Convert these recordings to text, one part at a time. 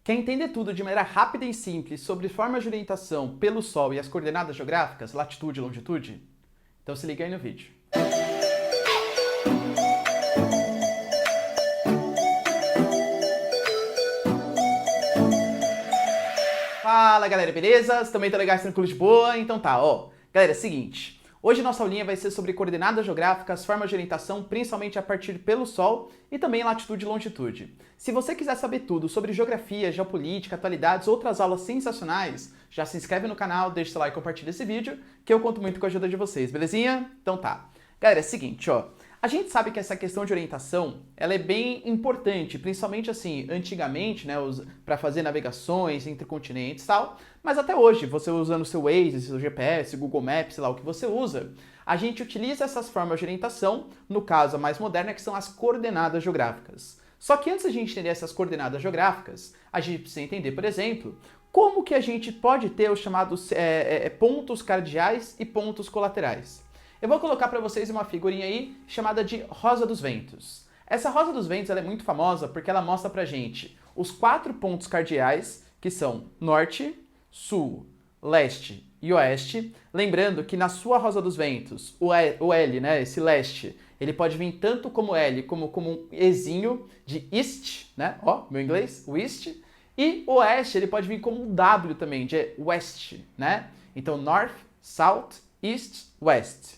Quer entender tudo de maneira rápida e simples sobre formas de orientação pelo Sol e as coordenadas geográficas, latitude e longitude? Então se liga aí no vídeo. Fala galera, beleza? Também tô legais, tranquilo, de boa? Então tá, ó. Galera, é o seguinte. Hoje nossa aulinha vai ser sobre coordenadas geográficas, formas de orientação, principalmente a partir pelo Sol e também latitude e longitude. Se você quiser saber tudo sobre geografia, geopolítica, atualidades, outras aulas sensacionais, já se inscreve no canal, deixa seu like e compartilha esse vídeo, que eu conto muito com a ajuda de vocês, belezinha? Então tá. Galera, é o seguinte, ó. A gente sabe que essa questão de orientação, ela é bem importante, principalmente assim, antigamente, né, para fazer navegações entre continentes e tal, mas até hoje, você usando o seu Waze, seu GPS, Google Maps, sei lá o que você usa, a gente utiliza essas formas de orientação, no caso a mais moderna, que são as coordenadas geográficas. Só que antes de a gente entender essas coordenadas geográficas, a gente precisa entender, por exemplo, como que a gente pode ter os chamados pontos cardeais e pontos colaterais. Eu vou colocar para vocês uma figurinha aí chamada de Rosa dos Ventos. Essa Rosa dos Ventos ela é muito famosa porque ela mostra pra gente os 4 pontos cardeais, que são norte, sul, leste e oeste. Lembrando que na sua Rosa dos Ventos, o L, né, esse leste, ele pode vir tanto como L como um Ezinho de east, né? Ó, meu inglês, o east. E o oeste, ele pode vir como um W também, de west, né? Então, north, south, east, west.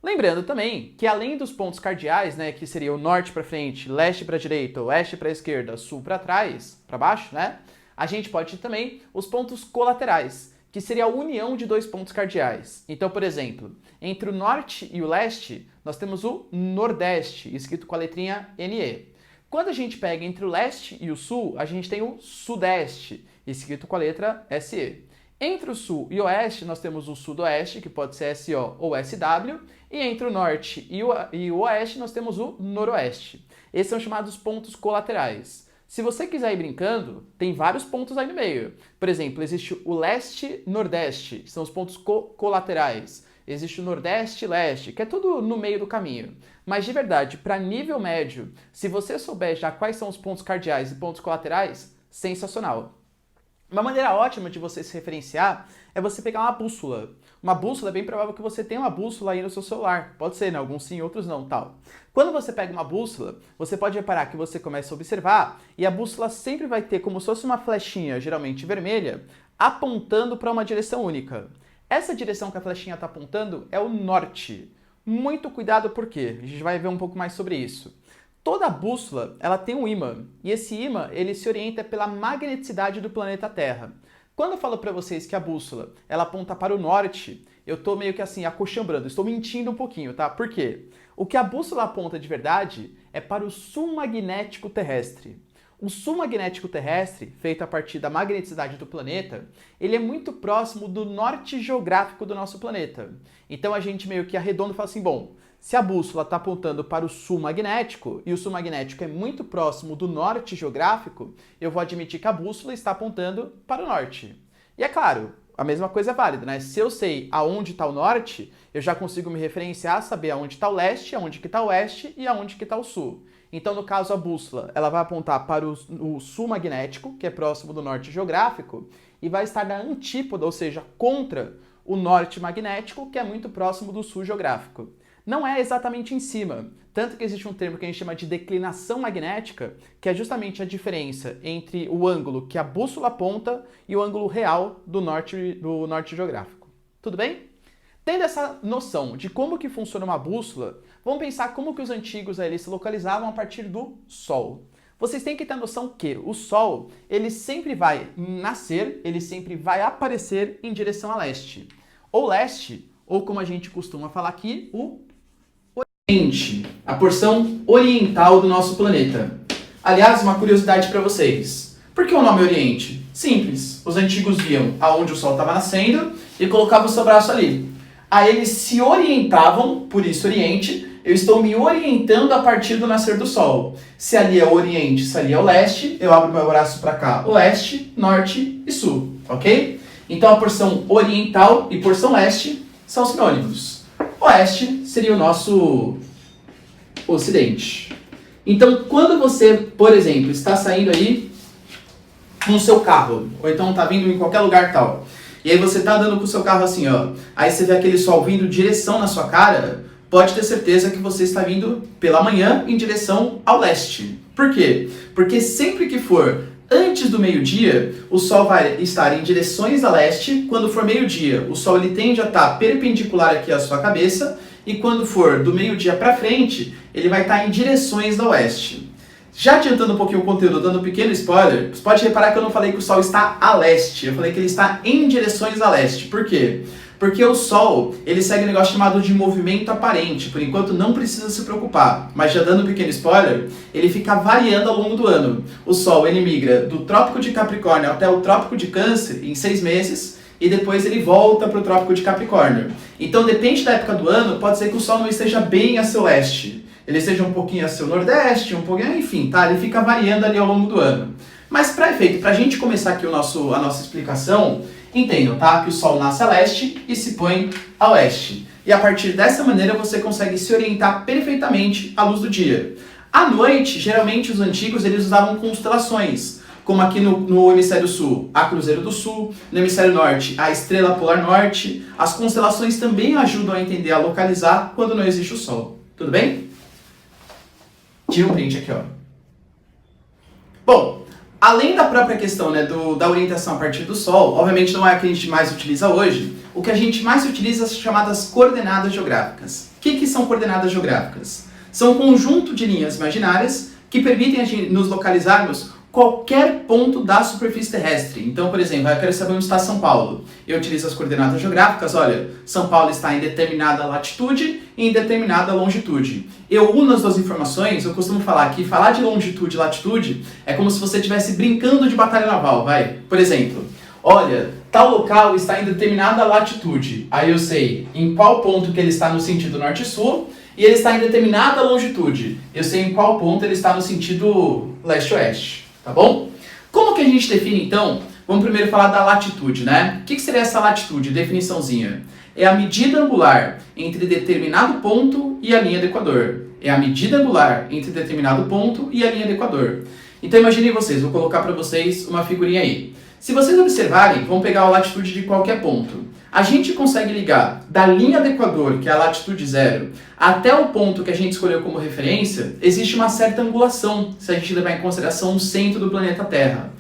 Lembrando também que além dos pontos cardeais, né, que seria o norte para frente, leste para direita, oeste para esquerda, sul para trás, para baixo, né? A gente pode ter também os pontos colaterais, que seria a união de 2 pontos cardeais. Então, por exemplo, entre o norte e o leste, nós temos o nordeste, escrito com a letrinha NE. Quando a gente pega entre o leste e o sul, a gente tem o sudeste, escrito com a letra SE. Entre o sul e o oeste, nós temos o sudoeste, que pode ser SO ou SW, e entre o norte e o oeste, nós temos o noroeste. Esses são chamados pontos colaterais. Se você quiser ir brincando, tem vários pontos aí no meio. Por exemplo, existe o leste-nordeste, que são os pontos colaterais. Existe o nordeste-leste, que é tudo no meio do caminho. Mas de verdade, para nível médio, se você souber já quais são os pontos cardeais e pontos colaterais, sensacional. Uma maneira ótima de você se referenciar é você pegar uma bússola. Uma bússola é bem provável que você tenha uma bússola aí no seu celular. Pode ser, né? Alguns sim, outros não, tal. Quando você pega uma bússola, você pode reparar que você começa a observar e a bússola sempre vai ter como se fosse uma flechinha, geralmente vermelha, apontando para uma direção única. Essa direção que a flechinha está apontando é o norte. Muito cuidado porque a gente vai ver um pouco mais sobre isso. Toda bússola, ela tem um ímã, e esse ímã, ele se orienta pela magneticidade do planeta Terra. Quando eu falo para vocês que a bússola, ela aponta para o norte, eu estou meio que assim, acochambrando, estou mentindo um pouquinho, tá? Por quê? O que a bússola aponta de verdade é para o sul magnético terrestre. O sul magnético terrestre, feito a partir da magneticidade do planeta, ele é muito próximo do norte geográfico do nosso planeta. Então a gente meio que arredonda e fala assim, bom, se a bússola está apontando para o sul magnético, e o sul magnético é muito próximo do norte geográfico, eu vou admitir que a bússola está apontando para o norte. E é claro, a mesma coisa é válida, né? Se eu sei aonde está o norte, eu já consigo me referenciar, saber aonde está o leste, aonde que está o oeste e aonde que está o sul. Então, no caso, a bússola ela vai apontar para o sul magnético, que é próximo do norte geográfico, e vai estar na antípoda, ou seja, contra o norte magnético, que é muito próximo do sul geográfico. Não é exatamente em cima, tanto que existe um termo que a gente chama de declinação magnética, que é justamente a diferença entre o ângulo que a bússola aponta e o ângulo real do norte geográfico. Tudo bem? Tendo essa noção de como que funciona uma bússola, vamos pensar como que os antigos eles se localizavam a partir do Sol. Vocês têm que ter a noção que o Sol, ele sempre vai nascer, ele sempre vai aparecer em direção a leste. Ou leste, ou como a gente costuma falar aqui, o Oriente, a porção oriental do nosso planeta. Aliás, uma curiosidade para vocês. Por que o nome Oriente? Simples. Os antigos viam aonde o sol estava nascendo e colocavam o seu braço ali. Aí eles se orientavam, por isso Oriente, eu estou me orientando a partir do nascer do sol. Se ali é o Oriente, se ali é o leste, eu abro meu braço para cá, oeste, norte e sul, ok? Então a porção oriental e porção leste são sinônimos. Oeste seria o nosso ocidente. Então, quando você, por exemplo, está saindo aí com o seu carro, ou então tá vindo em qualquer lugar tal. E aí você tá andando com o seu carro assim, ó. Aí você vê aquele sol vindo em direção na sua cara, pode ter certeza que você está vindo pela manhã em direção ao leste. Por quê? Porque sempre que for antes do meio-dia, o sol vai estar em direções a leste. Quando for meio-dia, o sol ele tende a estar perpendicular aqui à sua cabeça. E quando for do meio-dia para frente, ele vai estar em direções a oeste. Já adiantando um pouquinho o conteúdo, dando um pequeno spoiler, você pode reparar que eu não falei que o sol está a leste. Eu falei que ele está em direções a leste. Por quê? Porque o Sol, ele segue um negócio chamado de movimento aparente. Por enquanto não precisa se preocupar. Mas já dando um pequeno spoiler, ele fica variando ao longo do ano. O Sol, ele migra do Trópico de Capricórnio até o Trópico de Câncer em 6 meses. E depois ele volta para o Trópico de Capricórnio. Então, depende da época do ano, pode ser que o Sol não esteja bem a seu leste. Ele esteja um pouquinho a seu nordeste, um pouquinho, enfim, tá? Ele fica variando ali ao longo do ano. Mas para efeito, para a gente começar aqui a nossa explicação, entendam, tá? Que o Sol nasce a leste e se põe a oeste. E a partir dessa maneira você consegue se orientar perfeitamente à luz do dia. À noite, geralmente os antigos eles usavam constelações, como aqui no hemisfério sul, a Cruzeiro do Sul, no hemisfério norte, a Estrela Polar Norte. As constelações também ajudam a entender, a localizar quando não existe o Sol. Tudo bem? Tira um print aqui, ó. Bom, além da própria questão, né, da orientação a partir do Sol, obviamente não é a que a gente mais utiliza hoje, o que a gente mais utiliza são as chamadas coordenadas geográficas. O que são coordenadas geográficas? São um conjunto de linhas imaginárias que permitem a gente nos localizarmos qualquer ponto da superfície terrestre. Então, por exemplo, eu quero saber onde está São Paulo. Eu utilizo as coordenadas geográficas, olha, São Paulo está em determinada latitude e em determinada longitude. Eu uno as duas informações, eu costumo falar que falar de longitude e latitude é como se você estivesse brincando de batalha naval, vai. Por exemplo, olha, tal local está em determinada latitude. Aí eu sei em qual ponto que ele está no sentido norte-sul e ele está em determinada longitude. Eu sei em qual ponto ele está no sentido leste-oeste. Tá bom? Como que a gente define, então? Vamos primeiro falar da latitude, né? O que seria essa latitude? Definiçãozinha. É a medida angular entre determinado ponto e a linha do Equador. É a medida angular entre determinado ponto e a linha do Equador. Então imaginem vocês, vou colocar para vocês uma figurinha aí. Se vocês observarem, vamos pegar a latitude de qualquer ponto. A gente consegue ligar da linha do Equador, que é a latitude zero, até o ponto que a gente escolheu como referência, existe uma certa angulação, se a gente levar em consideração o centro do planeta Terra.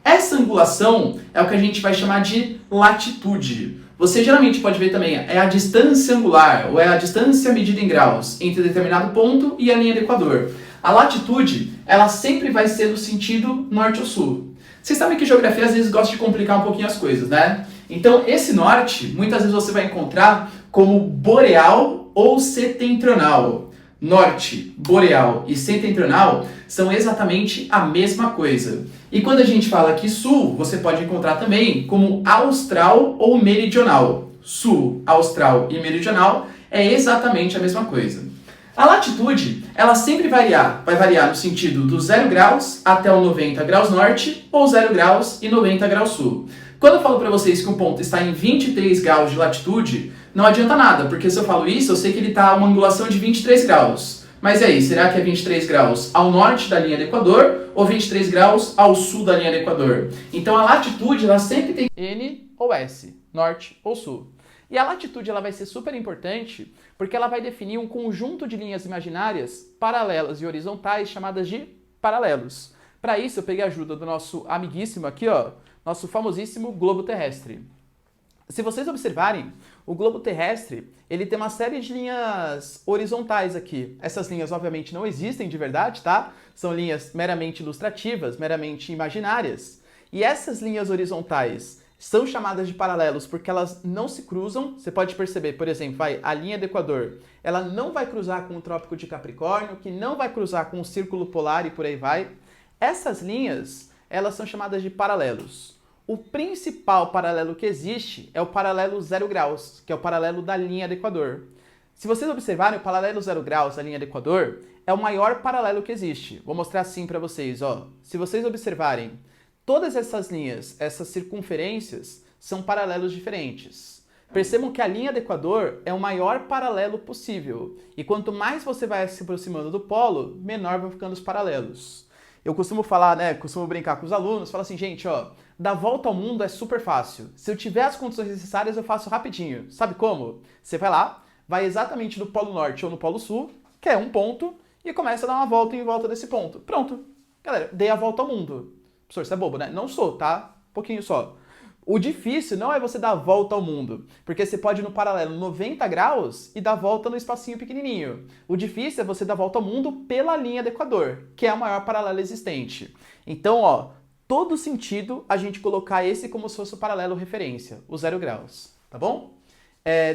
Essa angulação é o que a gente vai chamar de latitude. Você geralmente pode ver também, é a distância angular, ou é a distância medida em graus, entre determinado ponto e a linha do Equador. A latitude, ela sempre vai ser no sentido norte ou sul. Vocês sabem que geografia às vezes gosta de complicar um pouquinho as coisas, né? Então, esse norte, muitas vezes você vai encontrar como boreal ou setentrional. Norte, boreal e setentrional são exatamente a mesma coisa. E quando a gente fala aqui sul, você pode encontrar também como austral ou meridional. Sul, austral e meridional é exatamente a mesma coisa. A latitude, ela sempre vai variar no sentido do 0 graus até o 90 graus norte ou 0 graus e 90 graus sul. Quando eu falo para vocês que um ponto está em 23 graus de latitude, não adianta nada, porque se eu falo isso, eu sei que ele está a uma angulação de 23 graus. Mas e aí, será que é 23 graus ao norte da linha do Equador ou 23 graus ao sul da linha do Equador? Então a latitude, ela sempre tem N ou S, norte ou sul. E a latitude ela vai ser super importante porque ela vai definir um conjunto de linhas imaginárias paralelas e horizontais chamadas de paralelos. Para isso eu peguei a ajuda do nosso amiguíssimo aqui, ó, nosso famosíssimo globo terrestre. Se vocês observarem, o globo terrestre ele tem uma série de linhas horizontais aqui. Essas linhas obviamente não existem de verdade, tá? São linhas meramente ilustrativas, meramente imaginárias. E essas linhas horizontais são chamadas de paralelos porque elas não se cruzam. Você pode perceber, por exemplo, a linha do Equador, ela não vai cruzar com o Trópico de Capricórnio, que não vai cruzar com o Círculo Polar e por aí vai. Essas linhas, elas são chamadas de paralelos. O principal paralelo que existe é o paralelo 0 graus, que é o paralelo da linha do Equador. Se vocês observarem, o paralelo 0 graus da linha do Equador é o maior paralelo que existe. Vou mostrar assim para vocês, ó. Se vocês observarem, todas essas linhas, essas circunferências, são paralelos diferentes. Percebam que a linha do Equador é o maior paralelo possível. E quanto mais você vai se aproximando do polo, menor vão ficando os paralelos. Eu costumo falar, né, costumo brincar com os alunos, falo assim, gente, ó, dar volta ao mundo é super fácil. Se eu tiver as condições necessárias, eu faço rapidinho. Sabe como? Você vai lá, vai exatamente no Polo Norte ou no Polo Sul, que é um ponto, e começa a dar uma volta em volta desse ponto. Pronto. Galera, dei a volta ao mundo. Professor, você é bobo, né? Não sou, tá? Um pouquinho só. O difícil não é você dar a volta ao mundo, porque você pode ir no paralelo 90 graus e dar a volta no espacinho pequenininho. O difícil é você dar a volta ao mundo pela linha do Equador, que é a maior paralelo existente. Então, ó, todo sentido a gente colocar esse como se fosse o paralelo referência, o 0 graus, tá bom?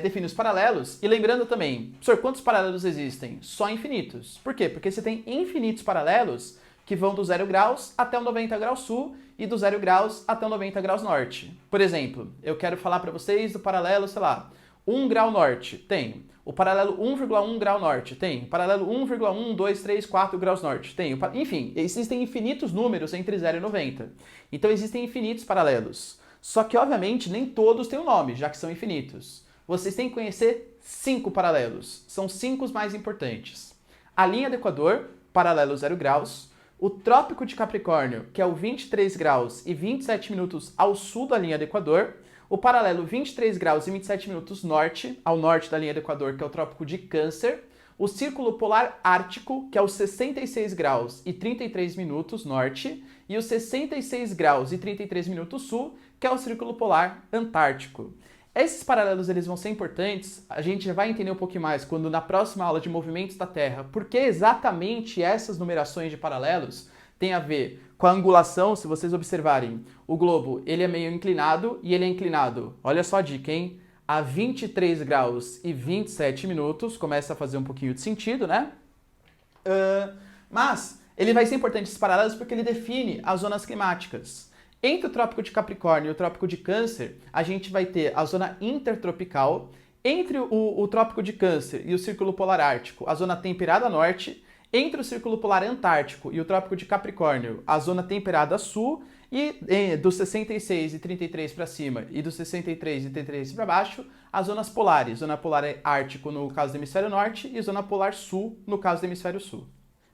Define os paralelos e lembrando também, professor, quantos paralelos existem? Só infinitos. Por quê? Porque você tem infinitos paralelos que vão do 0 graus até o 90 graus sul e do 0 graus até o 90 graus norte. Por exemplo, eu quero falar para vocês do paralelo, sei lá, 1 grau norte, tem. O paralelo 1,1 grau norte, tem. O paralelo 1,1, 2, 3, 4 graus norte, tem. Enfim, existem infinitos números entre 0 e 90. Então existem infinitos paralelos. Só que, obviamente, nem todos têm um nome, já que são infinitos. Vocês têm que conhecer 5 paralelos. São 5 os mais importantes. A linha do Equador, paralelo 0 graus. O Trópico de Capricórnio, que é o 23 graus e 27 minutos ao sul da linha do Equador. O paralelo 23 graus e 27 minutos norte, ao norte da linha do Equador, que é o Trópico de Câncer. O Círculo Polar Ártico, que é os 66 graus e 33 minutos norte. E os 66 graus e 33 minutos sul, que é o Círculo Polar Antártico. Esses paralelos eles vão ser importantes, a gente já vai entender um pouquinho mais quando na próxima aula de movimentos da Terra, porque exatamente essas numerações de paralelos têm a ver com a angulação. Se vocês observarem, o globo ele é meio inclinado e ele é inclinado, olha só a dica, hein? A 23 graus e 27 minutos, começa a fazer um pouquinho de sentido, né? Mas ele vai ser importante esses paralelos porque ele define as zonas climáticas. Entre o Trópico de Capricórnio e o Trópico de Câncer, a gente vai ter a zona intertropical. Entre o Trópico de Câncer e o Círculo Polar Ártico, a zona temperada norte. Entre o Círculo Polar Antártico e o Trópico de Capricórnio, a zona temperada sul. E dos 66 e 33 para cima e dos 63 e 33 para baixo, as zonas polares. Zona polar ártico no caso do hemisfério norte e zona polar sul no caso do hemisfério sul.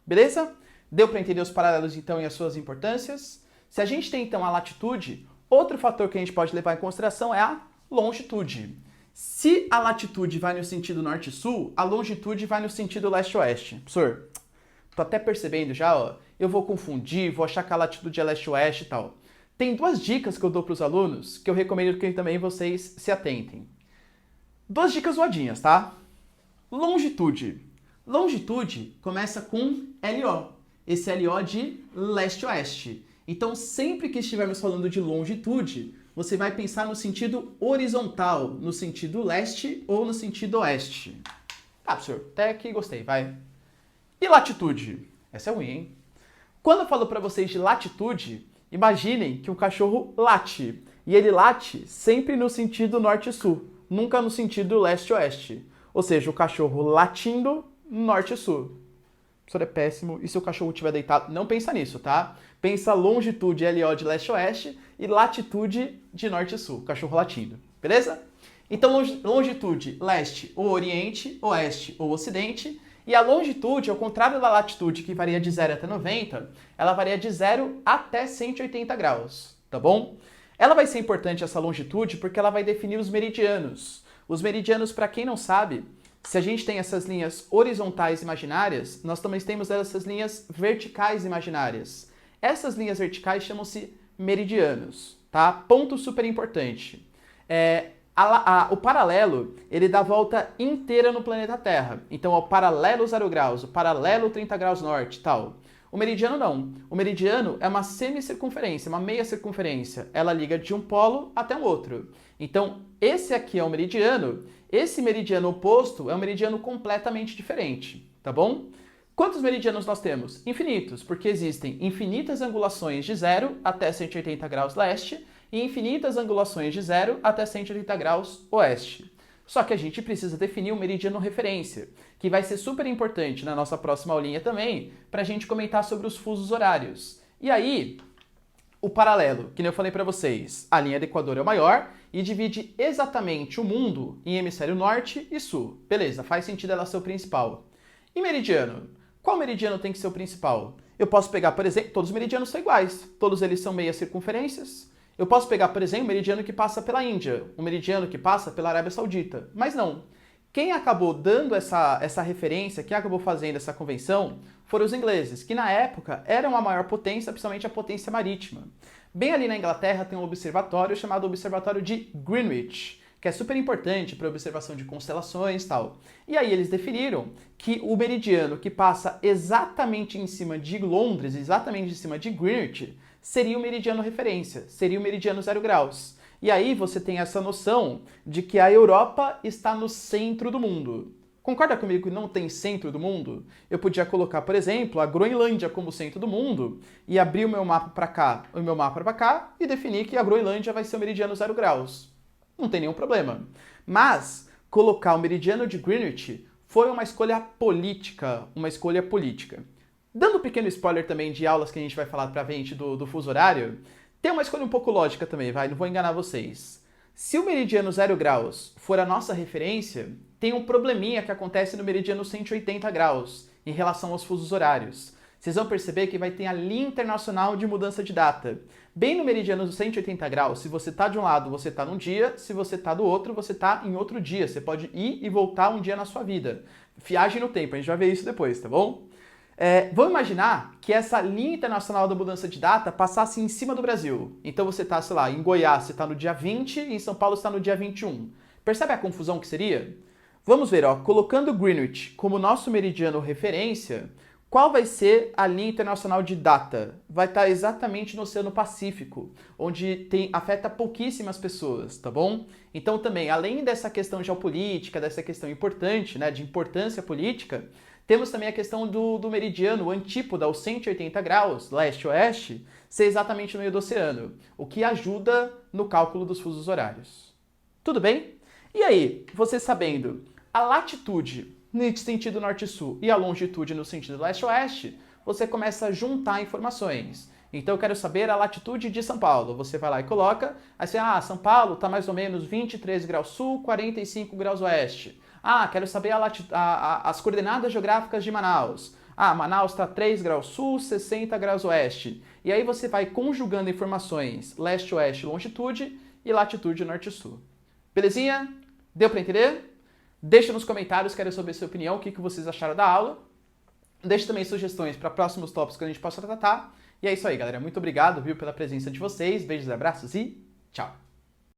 Beleza? Deu para entender os paralelos então e as suas importâncias? Se a gente tem então a latitude, outro fator que a gente pode levar em consideração é a longitude. Se a latitude vai no sentido norte-sul, a longitude vai no sentido leste-oeste. Professor, tô até percebendo já, ó, eu vou confundir, vou achar que a latitude é leste-oeste e tal. Tem duas dicas que eu dou para os alunos que eu recomendo que também vocês se atentem. Duas dicas zoadinhas, tá? Longitude. Longitude começa com LO. Esse LO de leste-oeste. Então, sempre que estivermos falando de longitude, você vai pensar no sentido horizontal, no sentido leste ou no sentido oeste. Tá, professor, até que gostei, vai. E latitude? Essa é ruim, hein? Quando eu falo para vocês de latitude, imaginem que um cachorro late. E ele late sempre no sentido norte-sul, nunca no sentido leste-oeste. Ou seja, o cachorro latindo norte-sul. Isso é péssimo. E se o cachorro estiver deitado, não pensa nisso, tá? Pensa longitude LO de leste-oeste e latitude de norte-sul, cachorro latindo. Beleza? Então, longitude leste ou oriente, oeste ou ocidente. E a longitude, ao contrário da latitude, que varia de 0 até 90, ela varia de 0 até 180 graus, tá bom? Ela vai ser importante, essa longitude, porque ela vai definir os meridianos. Os meridianos, para quem não sabe, se a gente tem essas linhas horizontais imaginárias, nós também temos essas linhas verticais imaginárias. Essas linhas verticais chamam-se meridianos, tá? Ponto super importante. O paralelo, ele dá a volta inteira no planeta Terra. Então, o paralelo 0 graus, o paralelo 30 graus norte, tal. O meridiano não. O meridiano é uma semicircunferência, uma meia circunferência. Ela liga de um polo até o outro. Então, esse aqui é o meridiano. Esse meridiano oposto é um meridiano completamente diferente, tá bom? Quantos meridianos nós temos? Infinitos, porque existem infinitas angulações de 0 até 180 graus leste e infinitas angulações de 0 até 180 graus oeste. Só que a gente precisa definir um meridiano referência, que vai ser super importante na nossa próxima aulinha também, para a gente comentar sobre os fusos horários. E aí, o paralelo, que nem eu falei para vocês, a linha do Equador é o maior e divide exatamente o mundo em hemisfério norte e sul. Beleza, faz sentido ela ser o principal. E meridiano? Qual meridiano tem que ser o principal? Eu posso pegar, por exemplo, todos os meridianos são iguais, todos eles são meias circunferências. Eu posso pegar, por exemplo, o meridiano que passa pela Índia, o meridiano que passa pela Arábia Saudita, mas não. Quem acabou dando essa referência, quem acabou fazendo essa convenção, foram os ingleses, que na época eram a maior potência, principalmente a potência marítima. Bem ali na Inglaterra tem um observatório chamado Observatório de Greenwich, que é super importante para a observação de constelações e tal. E aí eles definiram que o meridiano que passa exatamente em cima de Londres, exatamente em cima de Greenwich, seria o meridiano referência, seria o meridiano 0 graus. E aí você tem essa noção de que a Europa está no centro do mundo. Concorda comigo que não tem centro do mundo? Eu podia colocar, por exemplo, a Groenlândia como centro do mundo e abrir o meu mapa para cá, o meu mapa para cá e definir que a Groenlândia vai ser o meridiano 0 graus. Não tem nenhum problema. Mas colocar o meridiano de Greenwich foi uma escolha política, Dando um pequeno spoiler também de aulas que a gente vai falar pra frente do fuso horário, tem uma escolha um pouco lógica também, não vou enganar vocês. Se o meridiano 0 graus for a nossa referência, tem um probleminha que acontece no meridiano 180 graus, em relação aos fusos horários. Vocês vão perceber que vai ter a linha internacional de mudança de data. Bem no meridiano dos 180 graus, se você está de um lado, você está num dia, se você está do outro, você está em outro dia. Você pode ir e voltar um dia na sua vida. Viagem no tempo, a gente vai ver isso depois, tá bom? Vamos imaginar que essa linha internacional da mudança de data passasse em cima do Brasil. Então você está, sei lá, em Goiás você está no dia 20 e em São Paulo você está no dia 21. Percebe a confusão que seria? Vamos ver, colocando Greenwich como nosso meridiano referência, qual vai ser a linha internacional de data? Vai estar exatamente no Oceano Pacífico, onde afeta pouquíssimas pessoas, tá bom? Então também, além dessa questão geopolítica, dessa questão importante, né, de importância política, temos também a questão do meridiano, o antípoda, aos 180 graus, leste-oeste, ser exatamente no meio do oceano, o que ajuda no cálculo dos fusos horários. Tudo bem? E aí, você sabendo a latitude no sentido norte-sul e a longitude no sentido leste-oeste, você começa a juntar informações. Então eu quero saber a latitude de São Paulo. Você vai lá e coloca, aí você, São Paulo está mais ou menos 23 graus sul, 45 graus oeste. Quero saber as coordenadas geográficas de Manaus. Manaus está 3 graus sul, 60 graus oeste. E aí você vai conjugando informações leste-oeste, longitude e latitude norte-sul. Belezinha? Deu para entender? Deixa nos comentários, quero saber a sua opinião, o que vocês acharam da aula. Deixe também sugestões para próximos tópicos que a gente possa tratar. E é isso aí, galera. Muito obrigado, pela presença de vocês. Beijos e abraços e tchau!